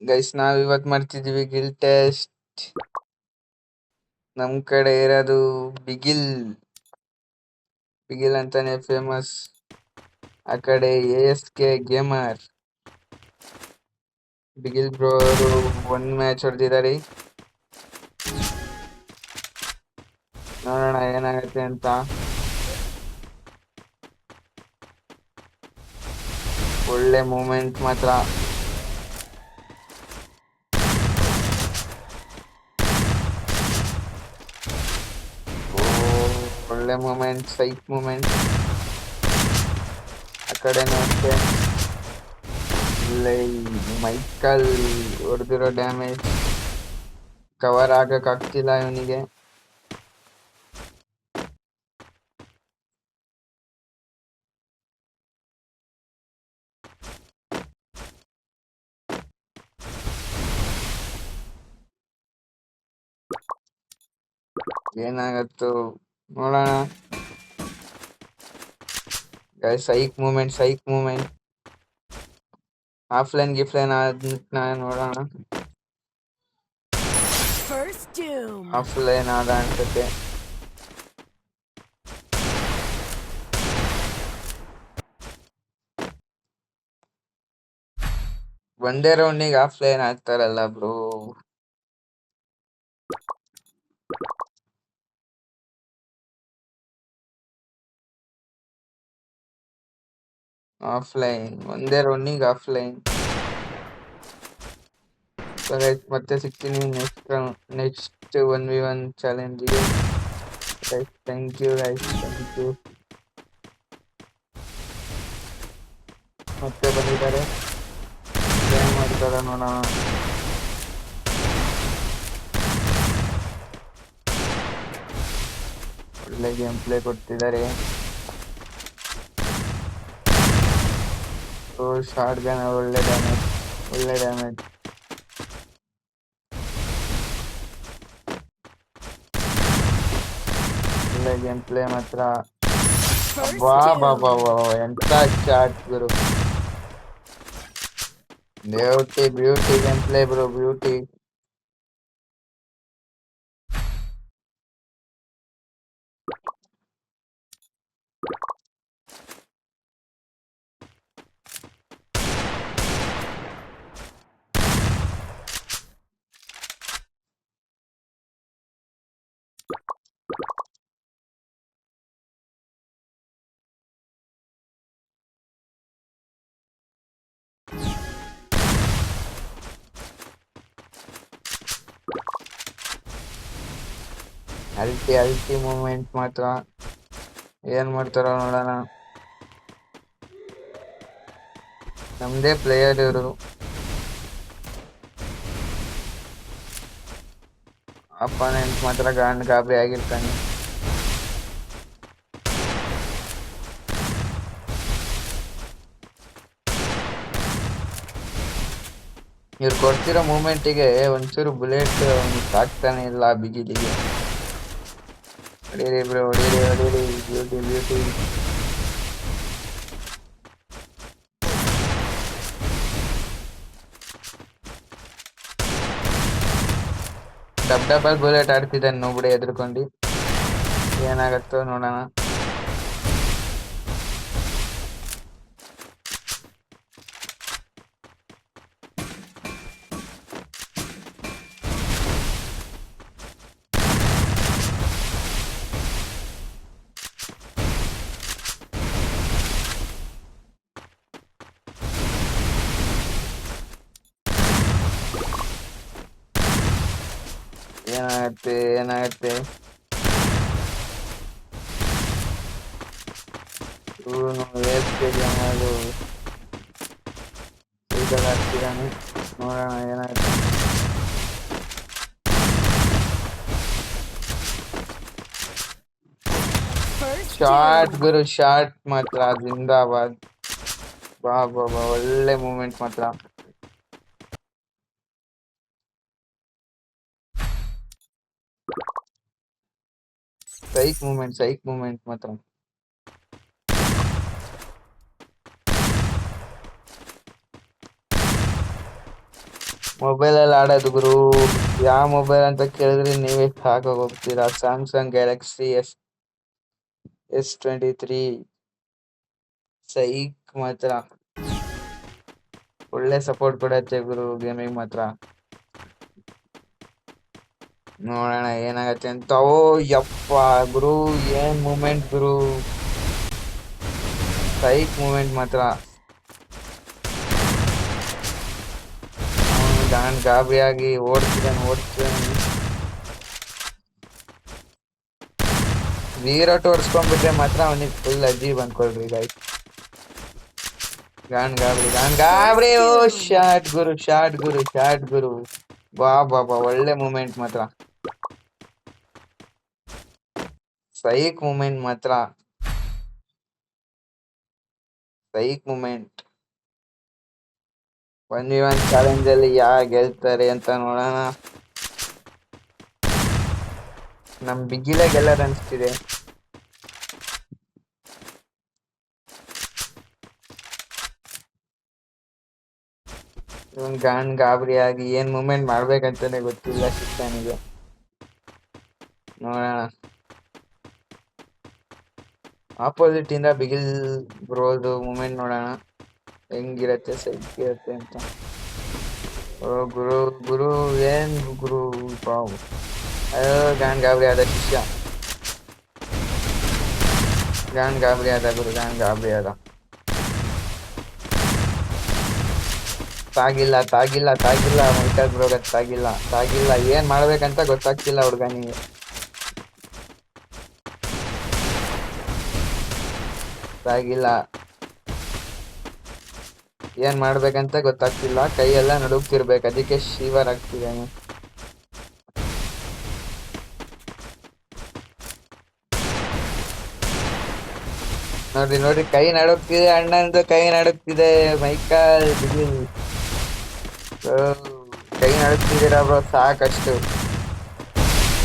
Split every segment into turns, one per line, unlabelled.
Guys ನಾವ್ ಇವತ್ ಮಾಡ್ತಿದೀವಿ ಗಿಲ್ ಟೆಸ್ಟ್. ನಮ್ ಕಡೆ ಇರೋದು ಬಿಗಿಲ್ ಬಿಗಿಲ್ ಅಂತಾನೆ ಫೇಮಸ್. ಆ ಕಡೆ ASK ಗೇಮರ್. ಬಿಗಿಲ್ ಬ್ರೋ ಅವರು 1 ಮ್ಯಾಚ್ ಹೊಡೆದಿದ್ದಾರೆ. ನೋಡೋಣ ಏನಾಗುತ್ತೆ ಅಂತ. ಒಳ್ಳೆ ಮೂಮೆಂಟ್ ಮಾತ್ರ. ಒಳ್ಳೆ ಮೂಮೆಂಟ್, ಸೈಕ್ ಮೂಮೆಂಟ್. ಆ ಕಡೆನೂ ಅಷ್ಟೇ. ಮೈಕಲ್ ಹೊಡೆದಿರೋ ಡ್ಯಾಮೇಜ್ ಕವರ್ ಆಗಕ್ ಆಗ್ತಿಲ್ಲ ಇವನಿಗೆ. ಏನಾಗತ್ತೋ ನೋಡೋಣ. ಸೈಕ್ ಮೂಮೆಂಟ್. ಆಫ್ಲೈನ್ ಗಿಫ್ಲೈನ್ ನೋಡೋಣ. ಆಫ್ಲೈನ್ ಆದ ಅನ್ಸುತ್ತೆ. ಒಂದೇ ರೌಂಡಿಗೆ ಆಫ್ಲೈನ್ ಆಗ್ತಾರಲ್ಲ ಬ್ರೋ. ಆಫ್ಲೈನ್ ಒಂದೇ ರೌಂಡಿಗೆ ಆಫ್ಲೈನ್. ಮತ್ತೆ ಸಿಗ್ತೀನಿ ನೆಕ್ಸ್ಟ್ 1v1 ಚಾಲೆಂಜಿಗೆ. Thank you guys, thank you. ಮತ್ತೆ ಬಂದಿದ್ದಾರೆ, ಏನ್ ಮಾಡ್ತಾರ ನೋಡೋಣ. ಒಳ್ಳೆ ಗೇಮ್ ಪ್ಲೇ ಕೊಡ್ತಿದ್ದಾರೆ. ಶಾರ್ಟ್ ಗನ್ ಒಳ್ಳೆ ಡ್ಯಾಮೇಜ್. ಒಳ್ಳೆ ಗೇಮ್ ಪ್ಲೇ ಮಾತ್ರ. ಬಾ ಎಂತ ಚಾಟ್ ಗುರು. Beauty game play bro, beauty. Ulti moment ಮಾತ್ರ. ಏನ್ ಮಾಡ್ತಾರೋ ನೋಡೋಣ. ನಮ್ದೇ ಪ್ಲೇಯರ್ ಇವರು. ಅಪೋನೆಂಟ್ ಮಾತ್ರ ಗಾಬರಿ ಆಗಿರ್ತಾನೆ. ಇವ್ರು ಕೊಡ್ತಿರೋ ಮೂಮೆಂಟಿಗೆ ಒಂಚೂರು ಬುಲೆಟ್ ತಾಕ್ತಾನೆ ಇಲ್ಲ ಬಿಗಿಲಿಗೆ. ಹೊಡೀರಿ ಬ್ರೋ, ಹೊಡೀರಿ. ಬ್ಯೂಟಿ. ಡಬಲ್ ಬುಲೆಟ್ ಆಡ್ತಿದ್ದಾನೆ ನೋಡ್ಬಿಡಿ ಎದ್ರುಕೊಂಡು. ಏನಾಗತ್ತೋ ನೋಡೋಣ. ಏನಾಗತ್ತೆ. ಆಗ್ತಿದ್ದಾನೆ. ನೋಡೋಣ ಏನಾಗುತ್ತೆ. ಶಾರ್ಟ್ ಗುರು, ಶಾರ್ಟ್ ಮಾತ್ರ ಜಿಂದಾಬಾದ್. ಬಾ ಒಳ್ಳೆ ಮೂಮೆಂಟ್ ಮಾತ್ರ. ಸೈಕ್ ಮೂಮೆಂಟ್ ಮಾತ್ರ. ಮೊಬೈಲ್ ಅಲ್ಲಿ ಆಡೋದು ಗುರು. ಯಾವ ಮೊಬೈಲ್ ಅಂತ ಕೇಳಿದ್ರೆ ನೀವೇ ಹೋಗ್ತೀರಾ. ಸ್ಯಾಮ್ಸಂಗ್ ಗ್ಯಾಲಕ್ಸಿ S23 ಸೈಕ್ ಮಾತ್ರ. ಒಳ್ಳೆ ಸಪೋರ್ಟ್ ಕೊಡತ್ತೆ ಗುರು ಗೇಮಿಂಗ್ ಮಾತ್ರ. ನೋಡೋಣ ಏನಾಗತ್ತೆ ಅಂತ. ಓ ಯಪ್ಪ ಗುರು, ಏನ್ ಮೂಮೆಂಟ್ ಗುರು, ಸೈಕ್ ಮೂಮೆಂಟ್ ಮಾತ್ರ. ಅವನು ಗಾಬರಿಯಾಗಿ ಓಡ್ತಿದ್ದಾನೆ. ವಿರಾಟ್ ಓಡಿಸ್ಕೊಂಡ್ಬಿಟ್ರೆ ಮಾತ್ರ ಅವನಿಗೆ ಫುಲ್ ಅಜೀಬ್ ಅನ್ಕೊಳ್ರಿ ಗಾಯ್ಸ್. ಗಾಬರಿ. ಓ ಶಾಟ್ ಗುರು. ಬಾ ಒಳ್ಳೆ ಮೂಮೆಂಟ್ ಮಾತ್ರ, ಸೈಕ್ ಮೂಮೆಂಟ್ ಮಾತ್ರ, ಸೈಕ್ ಮೂಮೆಂಟ್. 1v1 ಚಾಲೆಂಜ್ ಅಲ್ಲಿ ಗೆಲ್ತಾರೆ ಅಂತ ನೋಡೋಣ. ನಮ್ ಬಿಗಿಲೆ ಗೆಲ್ಲರ್ ಅನ್ಸ್ತಿದೆ. ಗಾಬರಿಯಾಗಿ ಏನ್ ಮೂಮೆಂಟ್ ಮಾಡ್ಬೇಕಂತಾನೆ ಗೊತ್ತಿಲ್ಲ ಶಿಕ್ಷನಿಗೆ. ನೋಡೋಣ ಆಪೋಸಿಟ್ ಇಂದ ಬಿಗಿಲ್ ಬ್ರೋದು ಮೂಮೆಂಟ್ ನೋಡೋಣ ಹೆಂಗಿರತ್ತೆ, ಸೈಕ್ ಇರತ್ತೆ ಅಂತ. ಓ ಗುರು ಏನ್ ಗುರು, ಗಾಬರಿ ಆದ ಶಿಷ್ಯ. ಗಾಬರಿ ಆದ ಗುರು, ಗಾಬರಿ ಆದ. ತಾಗಿಲ್ಲ ಮೈಕಲ್ ಬ್ರೋಗ ತಾಗಿಲ್ಲ. ಏನ್ ಮಾಡ್ಬೇಕಂತ ಗೊತ್ತಾಗ್ತಿಲ್ಲ ಹುಡ್ಗನಿಗೆ. ತಾಗಿಲ್ಲ, ಏನ್ ಮಾಡ್ಬೇಕಂತ ಗೊತ್ತಾಗ್ತಿಲ್ಲ. ಕೈಯೆಲ್ಲ ನಡುಗ್ತಿರ್ಬೇಕು, ಅದಕ್ಕೆ ಶಿವರ್ ಆಗ್ತಿದ್ದಾನೆ. ನೋಡ್ರಿ ಕೈ ನಡುಗ್ತಿದೆ, ಅಣ್ಣಂದು ಕೈ ನಡುಗ್ತಿದೆ. ಮೈಕಲ್ ಬಿಗಿಲ್ ಕೈ ನಡುಗ್ತಿದ್ದೀರಾ ಬ್ರೋ, ಸಾಕಷ್ಟು.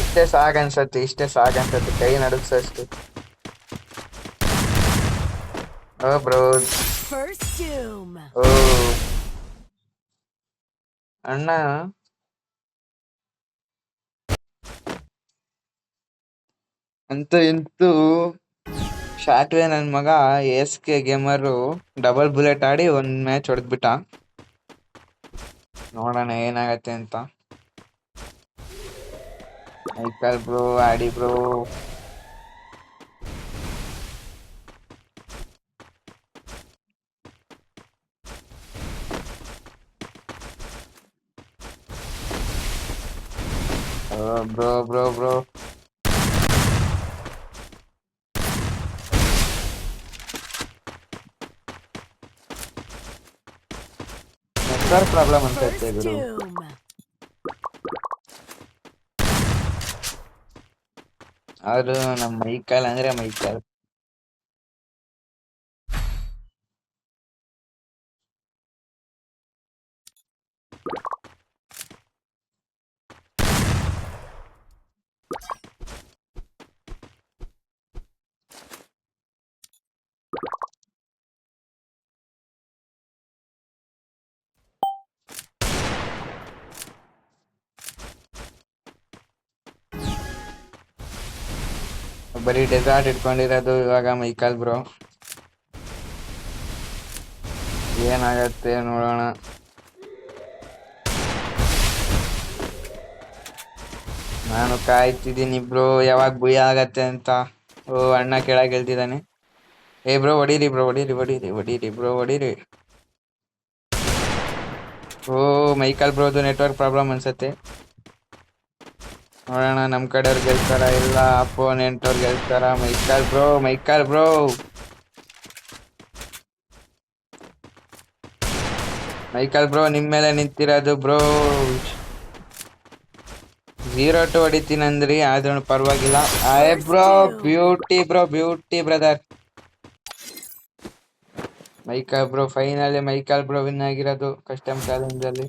ಇಷ್ಟೇ ಸಾಕನ್ಸತ್ತೆ ಕೈ ನಡುಗ್ಸಷ್ಟು. ಓ ಬ್ರೋ, ಓ ಅಣ್ಣ ಇಂತೂ ಶಾಟ್ವೆ ನನ್ ಮಗ ASK ಗೇಮರು ಡಬಲ್ ಬುಲೆಟ್ ಆಡಿ ಒಂದ್ ಮ್ಯಾಚ್ ಹೊಡೆದ್ಬಿಟ್ಟ. ನೋಡೋಣ ಏನಾಗತ್ತೆ ಅಂತ. ಮೈಕಲ್ ಬ್ರೋ ಆಡಿ ಬ್ರೋ. ಬ್ರೋ ನೆಟ್ವರ್ಕ್ ಪ್ರಾಬ್ಲಮ್ ಅನ್ಸುತ್ತೆ ಗುರು. ಆದ್ರೂ ನಮ್ಮ ಮೈಕಲ್ ಅಂದ್ರೆ ಮೈಕಲ್. ಬರೀ ಡೆಸಾರ್ಟ್ ಇಟ್ಕೊಂಡಿರೋದು ಇವಾಗ ಮೈಕಲ್ ಬ್ರೋ. ಏನಾಗತ್ತೆ ನೋಡೋಣ. ನಾನು ಕಾಯ್ತಿದ್ದೀನಿ ಬ್ರೋ, ಯಾವಾಗ ಭೂಯ ಆಗತ್ತೆ ಅಂತ. ಓ ಅಣ್ಣ ಕೆಳಗೆ ಗೆಲ್ತಿದ್ದಾನೆ. ಏ ಬ್ರೋ ಹೊಡೀರಿ ಬ್ರೋ. ಓ ಮೈಕಲ್ ಬ್ರೋದು ನೆಟ್ವರ್ಕ್ ಪ್ರಾಬ್ಲಮ್ ಅನ್ಸತ್ತೆ. ನೋಡೋಣ ನಮ್ ಕಡೆಯವ್ರು ಗೆಲ್ತಾರ ಇಲ್ಲ ಅಪೋನೆಂಟ್ ಅವ್ರು ಗೆಲ್ತಾರ. ಮೈಕಲ್ ಬ್ರೋ ನಿಮ್ ಮೇಲೆ ನಿಂತಿರೋದು ಬ್ರೋ. 0-2 ಹೊಡಿತೀನಂದ್ರಿ, ಆದ್ರೂ ಪರವಾಗಿಲ್ಲ. Bro beauty brother. Michael bro finally win ಆಗಿರೋದು ಕಸ್ಟಮ್ ಚಾಲೆಂಜ್ ಅಲ್ಲಿ.